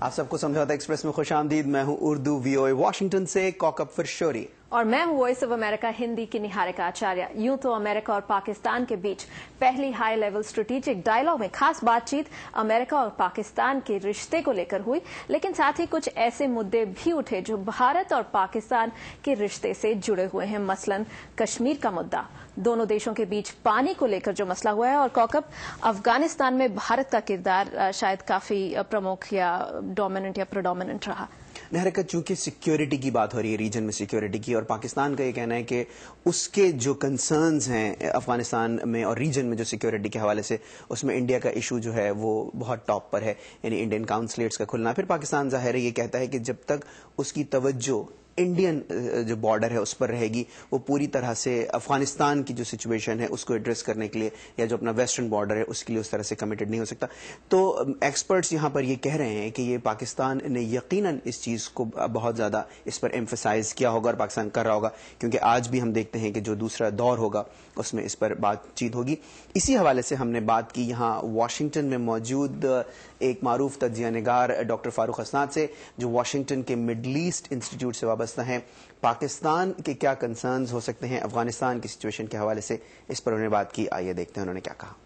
आप सबको समझौता एक्सप्रेस में खुश आमदीद। मैं हूं उर्दू VOA वाशिंगटन से कौकब फरशोरी और मैं हूं वॉइस ऑफ अमेरिका हिंदी की निहारिका आचार्य। यूं तो अमेरिका और पाकिस्तान के बीच पहली हाई लेवल स्ट्रेटेजिक डायलॉग में खास बातचीत अमेरिका और पाकिस्तान के रिश्ते को लेकर हुई, लेकिन साथ ही कुछ ऐसे मुद्दे भी उठे जो भारत और पाकिस्तान के रिश्ते से जुड़े हुए हैं। मसलन कश्मीर का मुद्दा, दोनों देशों के बीच पानी को लेकर जो मसला हुआ है, और कौकब अफगानिस्तान में भारत का किरदार शायद काफी प्रमुख या डोमिनेंट या प्रोडोमिनेंट रहा। निहारिका, चूंकि सिक्योरिटी की बात हो रही है, रीजन में सिक्योरिटी की, और पाकिस्तान का ये कहना है कि उसके जो कंसर्न्स हैं अफगानिस्तान में और रीजन में जो सिक्योरिटी के हवाले से, उसमें इंडिया का इशू जो है वो बहुत टॉप पर है, यानी इंडियन काउंसलेट्स का खुलना। फिर पाकिस्तान जाहिर है ये कहता है कि जब तक उसकी तवज्जो इंडियन जो बॉर्डर है उस पर रहेगी, वो पूरी तरह से अफगानिस्तान की जो सिचुएशन है उसको एड्रेस करने के लिए या जो अपना वेस्टर्न बॉर्डर है उसके लिए उस तरह से कमिटेड नहीं हो सकता। तो एक्सपर्ट्स यहाँ पर ये कह रहे हैं कि ये पाकिस्तान ने यकीनन इस चीज़ को बहुत ज़्यादा इस पर एम्फसाइज किया होगा और पाकिस्तान कर रहा होगा, क्योंकि आज भी हम देखते हैं कि जो दूसरा दौर होगा उसमें इस पर बातचीत होगी। इसी हवाले से हमने बात की यहाँ वाशिंगटन में मौजूद एक मारूफ तज्जिया निगार डॉक्टर फारूक हसनात से, जो वाशिंगटन के मिडल ईस्ट इंस्टीट्यूट से वाबस्ता हैं। पाकिस्तान के क्या कंसर्न्स हो सकते हैं अफगानिस्तान की सिचुएशन के हवाले से, इस पर उन्होंने बात की। आइए देखते हैं उन्होंने क्या कहा।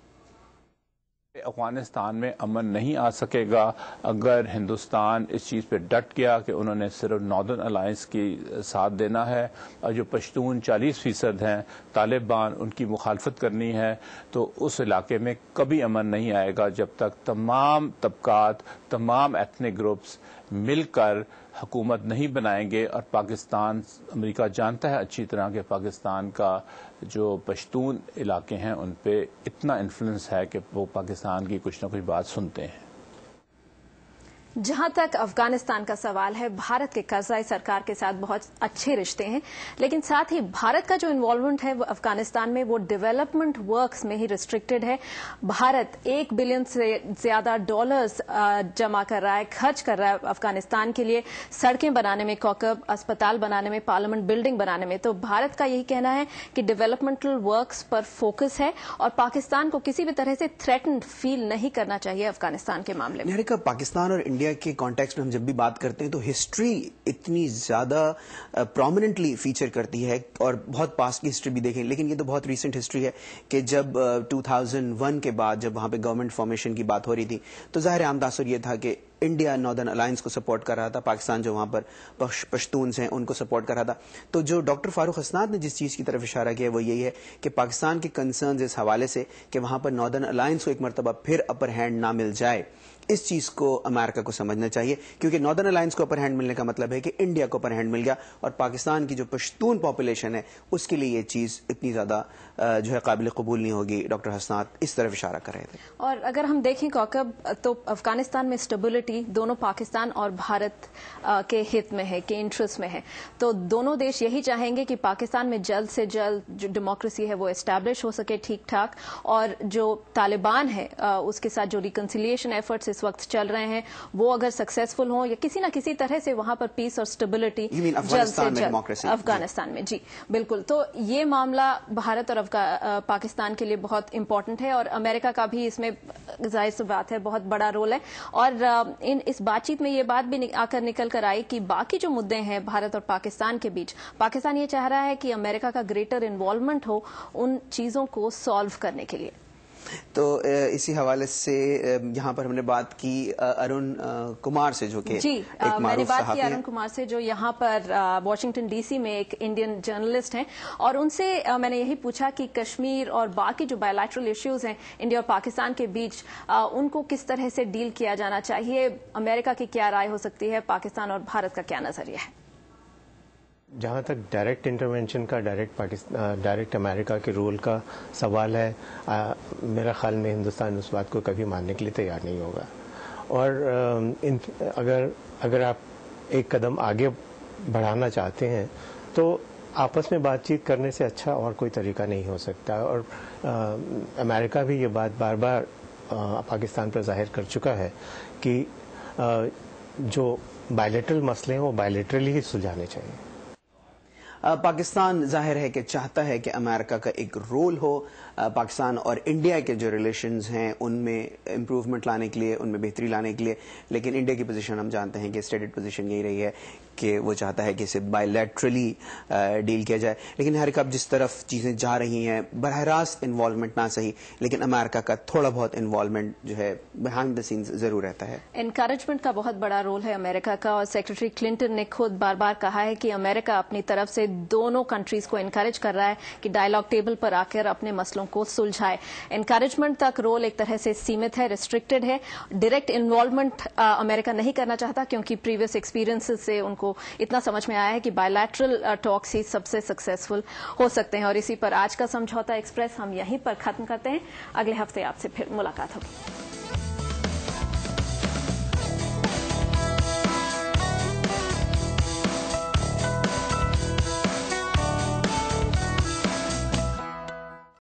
अफगानिस्तान में अमन नहीं आ सकेगा अगर हिंदुस्तान इस चीज़ पे डट गया कि उन्होंने सिर्फ नॉर्दर्न अलायंस की साथ देना है, और जो पश्तून 40% हैं, तालिबान उनकी मुखालफत करनी है, तो उस इलाके में कभी अमन नहीं आएगा जब तक तमाम तबकात, तमाम एथनिक ग्रुप्स मिलकर हुकूमत नहीं बनाएंगे। और पाकिस्तान, अमेरिका जानता है अच्छी तरह कि पाकिस्तान का जो पश्तून इलाके हैं उन पे इतना इन्फ्लुएंस है कि वो पाकिस्तान की कुछ ना कुछ बात सुनते हैं। जहां तक अफगानिस्तान का सवाल है, भारत के करजाई सरकार के साथ बहुत अच्छे रिश्ते हैं, लेकिन साथ ही भारत का जो इन्वॉल्वमेंट है वो अफगानिस्तान में वो डेवलपमेंट वर्क्स में ही रिस्ट्रिक्टेड है। भारत $1 बिलियन से ज्यादा डॉलर्स जमा कर रहा है, खर्च कर रहा है अफगानिस्तान के लिए, सड़कें बनाने में, कौकब अस्पताल बनाने में, पार्लियामेंट बिल्डिंग बनाने में। तो भारत का यही कहना है कि डेवलपमेंटल वर्क्स पर फोकस है और पाकिस्तान को किसी भी तरह से थ्रेटन्ड फील नहीं करना चाहिए अफगानिस्तान के मामले में। पाकिस्तान और इंडिया के कॉन्टेक्स्ट में हम जब भी बात करते हैं तो हिस्ट्री इतनी ज्यादा प्रोमिनेंटली फीचर करती है, और बहुत पास्ट की हिस्ट्री भी देखें, लेकिन ये तो बहुत रीसेंट हिस्ट्री है कि जब 2001 के बाद जब वहां पे गवर्नमेंट फॉर्मेशन की बात हो रही थी, तो ज़ाहिर आम तासुर ये था कि इंडिया नॉर्दर्न अलायंस को सपोर्ट कर रहा था, पाकिस्तान जो वहां पर पश्तून्स हैं उनको सपोर्ट कर रहा था। तो जो डॉक्टर फारूक हसनात ने जिस चीज़ की तरफ इशारा किया वो यही है कि पाकिस्तान के कंसर्न्स इस हवाले से कि वहां पर नॉर्दर्न अलायंस को एक मरतबा फिर अपर हैंड ना मिल जाए, इस चीज को अमेरिका को समझना चाहिए, क्योंकि नॉर्दर्न अलायंस को अपर हैंड मिलने का मतलब है कि इंडिया को अपर हैंड मिल गया, और पाकिस्तान की जो पश्तून पॉपुलेशन है उसके लिए ये चीज इतनी ज्यादा जो है काबिल कबूल नहीं होगी। डॉक्टर हसनात इस तरफ इशारा कर रहे थे। और अगर हम देखें कौकब, तो अफगानिस्तान में स्टेबिलिटी दोनों पाकिस्तान और भारत के हित में है, के इंटरेस्ट में है। तो दोनों देश यही चाहेंगे कि पाकिस्तान में जल्द से जल्द जो डेमोक्रेसी है वो एस्टैब्लिश हो सके ठीक ठाक, और जो तालिबान है उसके साथ जो रिकंसिलिएशन एफर्ट्स इस वक्त चल रहे हैं वो अगर सक्सेसफुल हों, या किसी न किसी तरह से वहां पर पीस और स्टेबिलिटी जल्द से जल्द अफगानिस्तान में। जी बिल्कुल। तो ये मामला भारत और पाकिस्तान के लिए बहुत इंपॉर्टेंट है, और अमेरिका का भी इसमें जाहिर सी बात है बहुत बड़ा रोल है। और इस बातचीत में ये बात भी आकर निकल कर आई कि बाकी जो मुद्दे हैं भारत और पाकिस्तान के बीच, पाकिस्तान ये चाह रहा है कि अमेरिका का ग्रेटर इन्वॉल्वमेंट हो उन चीजों को सॉल्व करने के लिए। तो इसी हवाले से यहाँ पर हमने बात की अरुण कुमार से, जो कि जी मैंने बात की अरुण कुमार से, जो यहाँ पर वाशिंगटन DC में एक इंडियन जर्नलिस्ट हैं, और उनसे मैंने यही पूछा कि कश्मीर और बाकी जो बायलैटरल इश्यूज हैं इंडिया और पाकिस्तान के बीच, उनको किस तरह से डील किया जाना चाहिए, अमेरिका की क्या राय हो सकती है, पाकिस्तान और भारत का क्या नजरिया है। जहाँ तक डायरेक्ट इंटरवेंशन का, डायरेक्ट अमेरिका के रोल का सवाल है, मेरा ख्याल में हिंदुस्तान उस बात को कभी मानने के लिए तैयार नहीं होगा। और अगर आप एक कदम आगे बढ़ाना चाहते हैं तो आपस में बातचीत करने से अच्छा और कोई तरीका नहीं हो सकता। और अमेरिका भी ये बात बार बार पाकिस्तान पर जाहिर कर चुका है कि जो बायलैटरल मसले हैं वो बायलैटरली ही सुलझाने चाहिए। پاکستان ظاہر ہے کہ چاہتا ہے کہ امریکہ کا ایک رول ہو پاکستان اور انڈیا کے جو ریلیشنز ہیں ان میں امپروومنٹ لانے کے لیے، ان میں بہتری لانے کے لیے، لیکن انڈیا کی پوزیشن ہم جانتے ہیں کہ اسٹیٹڈ پوزیشن یہی رہی ہے کہ وہ چاہتا ہے کہ اسے بائی لیٹرلی ڈیل کیا جائے. لیکن ہر کب جس طرف چیزیں جا رہی ہیں براہ راست انوالومنٹ نہ صحیح لیکن امریکہ کا تھوڑا بہت انوالومنٹ جو ہے بہائنڈ دا سینز ضرور رہتا ہے. انکریجمنٹ کا بہت بڑا رول ہے امریکہ کا، اور سیکرٹری کلنٹن نے خود بار بار کہا ہے کہ امریکہ اپنی طرف سے دونوں کنٹریز کو انکریج کر رہا ہے کہ ڈائیلاگ ٹیبل پر آ کر اپنے مسئلوں کو سلجھائے. انکریجمنٹ تک رول ایک طرح سے سیمت ہے، ریسٹرکٹڈ ہے. ڈائریکٹ انوالومنٹ امریکہ نہیں کرنا چاہتا کیونکہ پریویس ایکسپیرینس سے ان کو اتنا سمجھ میں آیا ہے کہ بائی لیٹرل ٹاکس ہی سب سے سکسیسفل ہو سکتے ہیں. اور اسی پر آج کا سمجھوتا ایکسپریس ہم یہیں پر ختم کرتے ہیں. اگلے ہفتے آپ سے پھر ملاقات ہوگی.